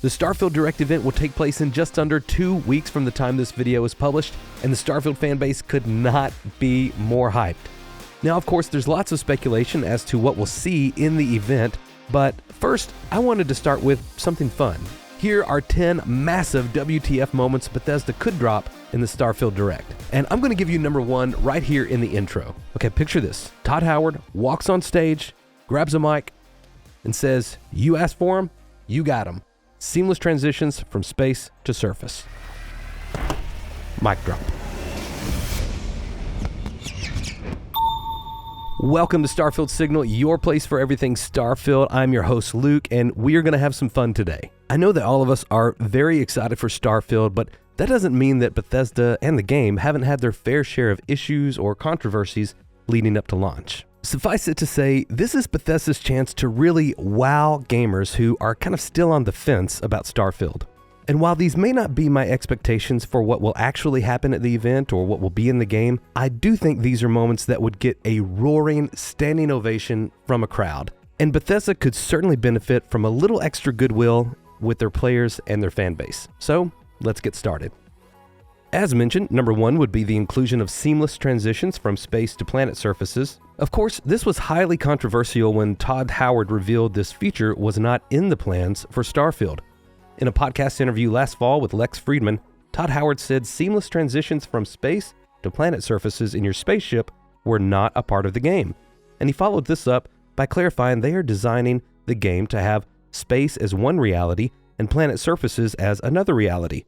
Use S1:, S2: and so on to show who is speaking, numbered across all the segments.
S1: The Starfield Direct event will take place in just under 2 weeks from the time this video is published, and the Starfield fanbase could not be more hyped. Now, of course, there's lots of speculation as to what we'll see in the event, but first, I wanted to start with something fun. Here are 10 massive WTF moments Bethesda could drop in the Starfield Direct. And I'm going to give you number 1 right here in the intro. Okay, picture this. Todd Howard walks on stage, grabs a mic, and says, "You asked for him, you got him. Seamless transitions from space to surface." Mic drop. Welcome to Starfield Signal, your place for everything Starfield. I'm your host, Luke, and we are going to have some fun today. I know that all of us are very excited for Starfield, but that doesn't mean that Bethesda and the game haven't had their fair share of issues or controversies leading up to launch. Suffice it to say, this is Bethesda's chance to really wow gamers who are kind of still on the fence about Starfield. And while these may not be my expectations for what will actually happen at the event or what will be in the game, I do think these are moments that would get a roaring, standing ovation from a crowd. And Bethesda could certainly benefit from a little extra goodwill with their players and their fan base. So, let's get started. As mentioned, number 1 would be the inclusion of seamless transitions from space to planet surfaces. Of course, this was highly controversial when Todd Howard revealed this feature was not in the plans for Starfield. In a podcast interview last fall with Lex Friedman, Todd Howard said seamless transitions from space to planet surfaces in your spaceship were not a part of the game. And he followed this up by clarifying they are designing the game to have space as one reality and planet surfaces as another reality.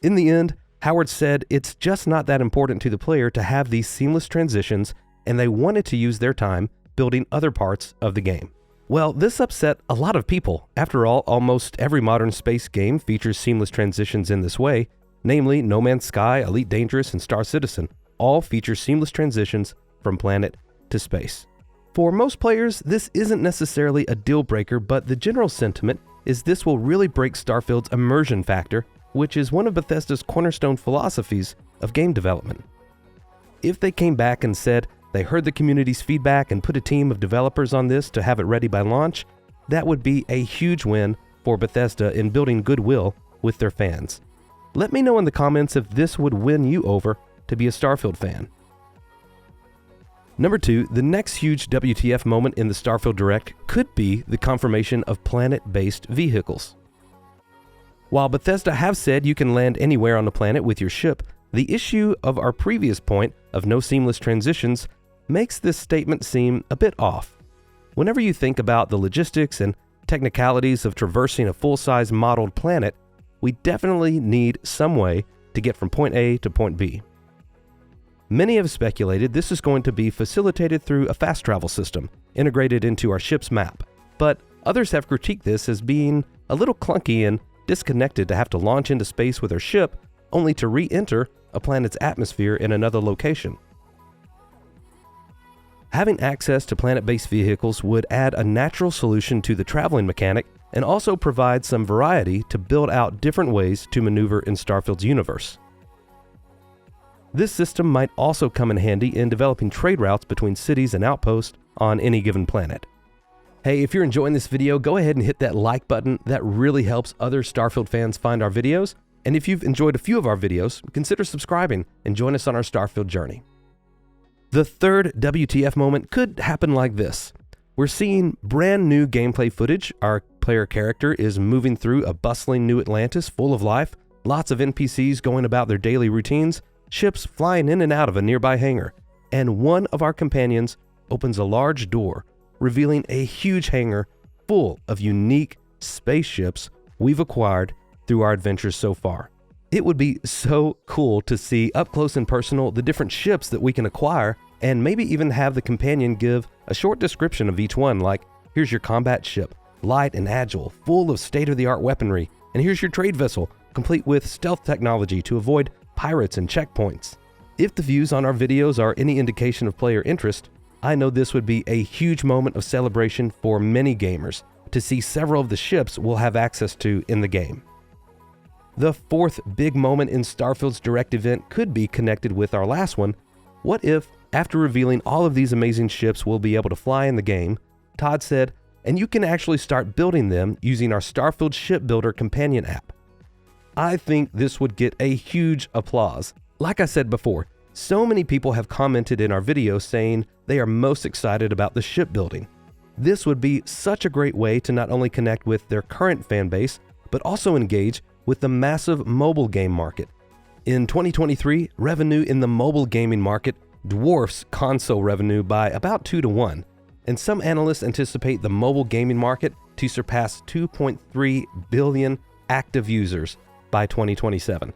S1: In the end, Howard said it's just not that important to the player to have these seamless transitions, and they wanted to use their time building other parts of the game. Well, this upset a lot of people. After all, almost every modern space game features seamless transitions in this way, namely No Man's Sky, Elite Dangerous, and Star Citizen. All feature seamless transitions from planet to space. For most players, this isn't necessarily a deal breaker, but the general sentiment is this will really break Starfield's immersion factor, which is one of Bethesda's cornerstone philosophies of game development. If they came back and said they heard the community's feedback and put a team of developers on this to have it ready by launch, that would be a huge win for Bethesda in building goodwill with their fans. Let me know in the comments if this would win you over to be a Starfield fan. Number 2, the next huge WTF moment in the Starfield Direct could be the confirmation of planet-based vehicles. While Bethesda have said you can land anywhere on the planet with your ship, the issue of our previous point of no seamless transitions makes this statement seem a bit off. Whenever you think about the logistics and technicalities of traversing a full-size modeled planet, we definitely need some way to get from point A to point B. Many have speculated this is going to be facilitated through a fast travel system integrated into our ship's map, but others have critiqued this as being a little clunky and disconnected to have to launch into space with our ship only to re-enter a planet's atmosphere in another location. Having access to planet-based vehicles would add a natural solution to the traveling mechanic and also provide some variety to build out different ways to maneuver in Starfield's universe. This system might also come in handy in developing trade routes between cities and outposts on any given planet. Hey, if you're enjoying this video, go ahead and hit that like button. That really helps other Starfield fans find our videos. And if you've enjoyed a few of our videos, consider subscribing and join us on our Starfield journey. The third WTF moment could happen like this. We're seeing brand new gameplay footage. Our player character is moving through a bustling new Atlantis full of life, lots of NPCs going about their daily routines, ships flying in and out of a nearby hangar, and one of our companions opens a large door, revealing a huge hangar full of unique spaceships we've acquired through our adventures so far. It would be so cool to see up close and personal the different ships that we can acquire, and maybe even have the companion give a short description of each one, like, here's your combat ship, light and agile, full of state-of-the-art weaponry, and here's your trade vessel, complete with stealth technology to avoid pirates and checkpoints. If the views on our videos are any indication of player interest, I know this would be a huge moment of celebration for many gamers to see several of the ships we'll have access to in the game. The fourth big moment in Starfield's Direct event could be connected with our last one. What if, after revealing all of these amazing ships we'll be able to fly in the game, Todd said, and you can actually start building them using our Starfield Shipbuilder companion app. I think this would get a huge applause. Like I said before, so many people have commented in our video saying they are most excited about the shipbuilding. This would be such a great way to not only connect with their current fan base, but also engage with the massive mobile game market. In 2023, revenue in the mobile gaming market dwarfs console revenue by about 2 to 1, and some analysts anticipate the mobile gaming market to surpass 2.3 billion active users by 2027.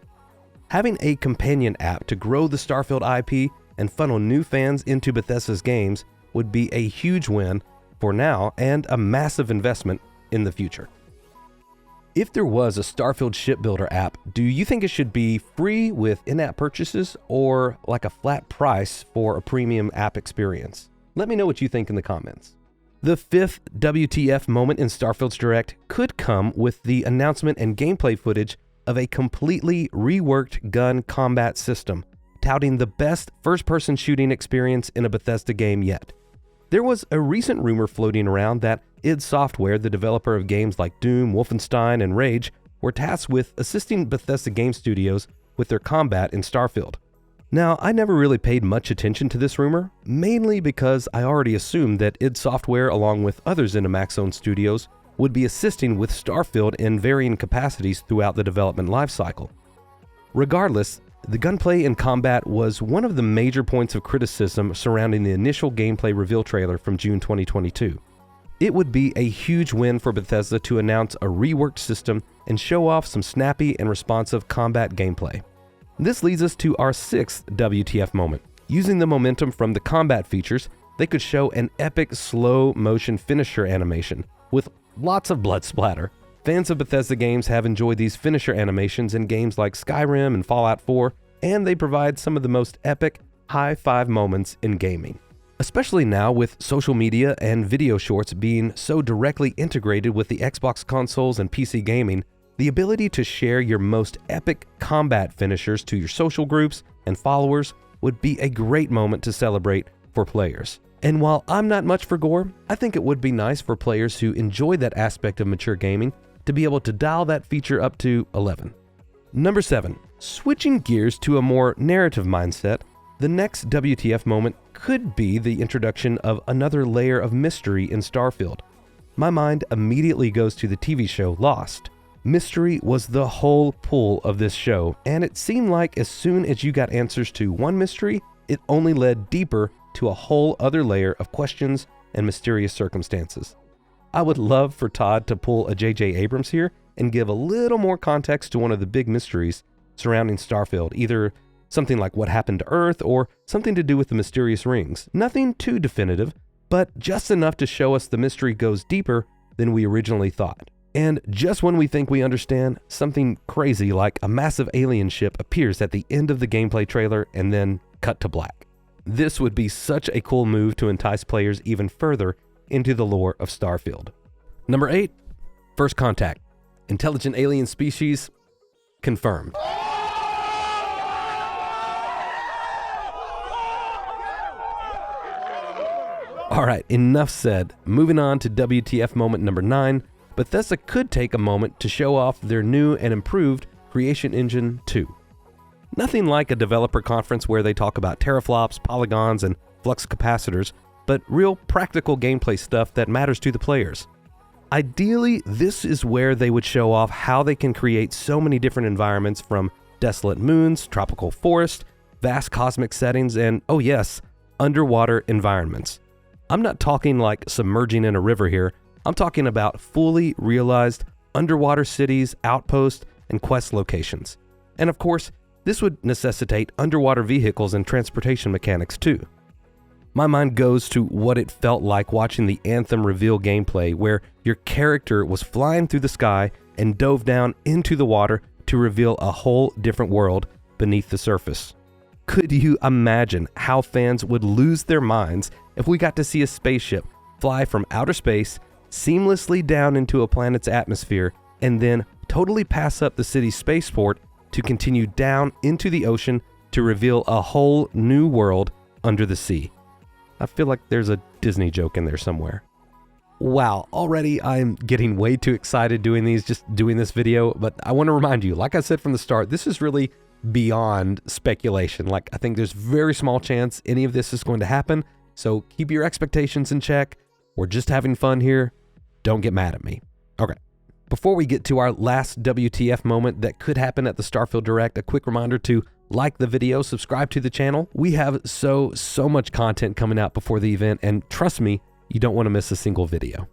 S1: Having a companion app to grow the Starfield IP and funnel new fans into Bethesda's games would be a huge win for now and a massive investment in the future. If there was a Starfield Shipbuilder app, do you think it should be free with in-app purchases or like a flat price for a premium app experience? Let me know what you think in the comments. The fifth WTF moment in Starfield's Direct could come with the announcement and gameplay footage of a completely reworked gun combat system, touting the best first-person shooting experience in a Bethesda game yet. There was a recent rumor floating around that id Software, the developer of games like Doom, Wolfenstein, and Rage, were tasked with assisting Bethesda Game Studios with their combat in Starfield. Now, I never really paid much attention to this rumor, mainly because I already assumed that id Software, along with others in Maxone Studios, would be assisting with Starfield in varying capacities throughout the development lifecycle. Regardless, the gunplay and combat was one of the major points of criticism surrounding the initial gameplay reveal trailer from June 2022. It would be a huge win for Bethesda to announce a reworked system and show off some snappy and responsive combat gameplay. This leads us to our sixth WTF moment. Using the momentum from the combat features, they could show an epic slow motion finisher animation with lots of blood splatter. Fans of Bethesda games have enjoyed these finisher animations in games like Skyrim and Fallout 4, and they provide some of the most epic high-five moments in gaming. Especially now with social media and video shorts being so directly integrated with the Xbox consoles and PC gaming, the ability to share your most epic combat finishers to your social groups and followers would be a great moment to celebrate for players. And while I'm not much for gore, I think it would be nice for players who enjoy that aspect of mature gaming to be able to dial that feature up to 11. Number 7. Switching gears to a more narrative mindset, the next WTF moment could be the introduction of another layer of mystery in Starfield. My mind immediately goes to the TV show Lost. Mystery was the whole pull of this show, and it seemed like as soon as you got answers to one mystery, it only led deeper to a whole other layer of questions and mysterious circumstances. I would love for Todd to pull a J.J. Abrams here and give a little more context to one of the big mysteries surrounding Starfield, either something like what happened to Earth or something to do with the mysterious rings. Nothing too definitive, but just enough to show us the mystery goes deeper than we originally thought. And just when we think we understand, something crazy like a massive alien ship appears at the end of the gameplay trailer and then cut to black. This would be such a cool move to entice players even further into the lore of Starfield. Number 8, First Contact. Intelligent alien species confirmed. Alright, enough said. Moving on to WTF moment number 9, Bethesda could take a moment to show off their new and improved Creation Engine 2. Nothing like a developer conference where they talk about teraflops, polygons, and flux capacitors, but real practical gameplay stuff that matters to the players. Ideally, this is where they would show off how they can create so many different environments, from desolate moons, tropical forests, vast cosmic settings, and, oh yes, underwater environments. I'm not talking like submerging in a river here. I'm talking about fully realized underwater cities, outposts, and quest locations. And of course, this would necessitate underwater vehicles and transportation mechanics too. My mind goes to what it felt like watching the Anthem reveal gameplay, where your character was flying through the sky and dove down into the water to reveal a whole different world beneath the surface. Could you imagine how fans would lose their minds if we got to see a spaceship fly from outer space seamlessly down into a planet's atmosphere and then totally pass up the city's spaceport to continue down into the ocean to reveal a whole new world under the sea? I feel like there's a Disney joke in there somewhere. Wow, already I'm getting way too excited doing this video, but I want to remind you, like I said from the start, this is really beyond speculation. Like, I think there's very small chance any of this is going to happen, so keep your expectations in check. We're just having fun here. Don't get mad at me. Okay. Before we get to our last WTF moment that could happen at the Starfield Direct, a quick reminder to like the video, subscribe to the channel. We have so much content coming out before the event, and trust me, you don't want to miss a single video.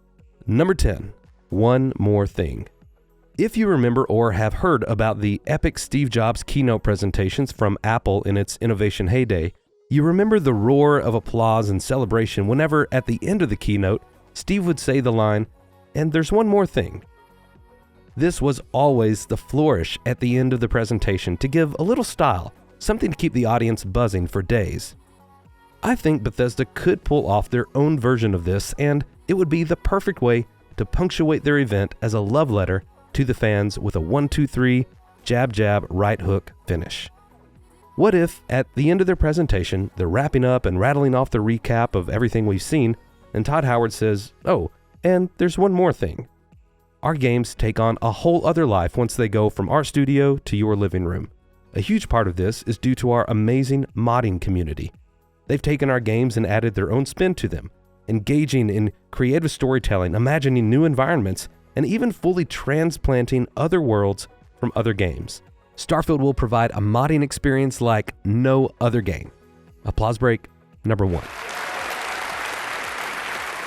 S1: Number 10, one more thing. If you remember or have heard about the epic Steve Jobs keynote presentations from Apple in its innovation heyday, you remember the roar of applause and celebration whenever at the end of the keynote, Steve would say the line, "And there's one more thing." This was always the flourish at the end of the presentation to give a little style, something to keep the audience buzzing for days. I think Bethesda could pull off their own version of this, and it would be the perfect way to punctuate their event as a love letter to the fans with a 1, 2, 3, jab, jab, right hook finish. What if, at the end of their presentation, they're wrapping up and rattling off the recap of everything we've seen, and Todd Howard says, "Oh, and there's one more thing. Our games take on a whole other life once they go from our studio to your living room. A huge part of this is due to our amazing modding community. They've taken our games and added their own spin to them, engaging in creative storytelling, imagining new environments, and even fully transplanting other worlds from other games. Starfield will provide a modding experience like no other game." Applause break number 1.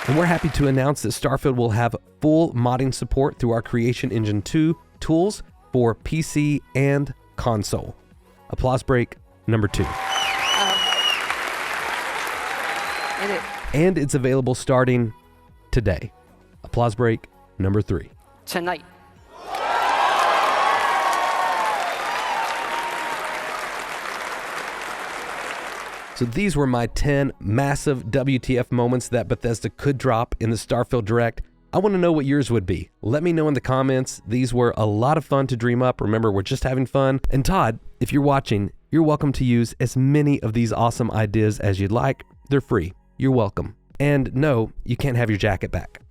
S1: And we're happy to announce that Starfield will have full modding support through our Creation Engine 2 tools for PC and console. Applause break number 2. And it's available starting today. Applause break number 3.
S2: Tonight.
S1: So these were my 10 massive WTF moments that Bethesda could drop in the Starfield Direct. I want to know what yours would be. Let me know in the comments. These were a lot of fun to dream up. Remember, we're just having fun. And Todd, if you're watching, you're welcome to use as many of these awesome ideas as you'd like. They're free. You're welcome. And no, you can't have your jacket back.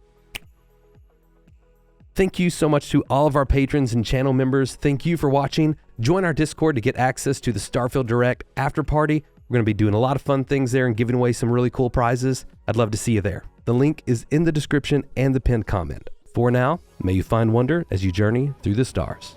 S1: Thank you so much to all of our patrons and channel members. Thank you for watching. Join our Discord to get access to the Starfield Direct after party. We're going to be doing a lot of fun things there and giving away some really cool prizes. I'd love to see you there. The link is in the description and the pinned comment. For now, may you find wonder as you journey through the stars.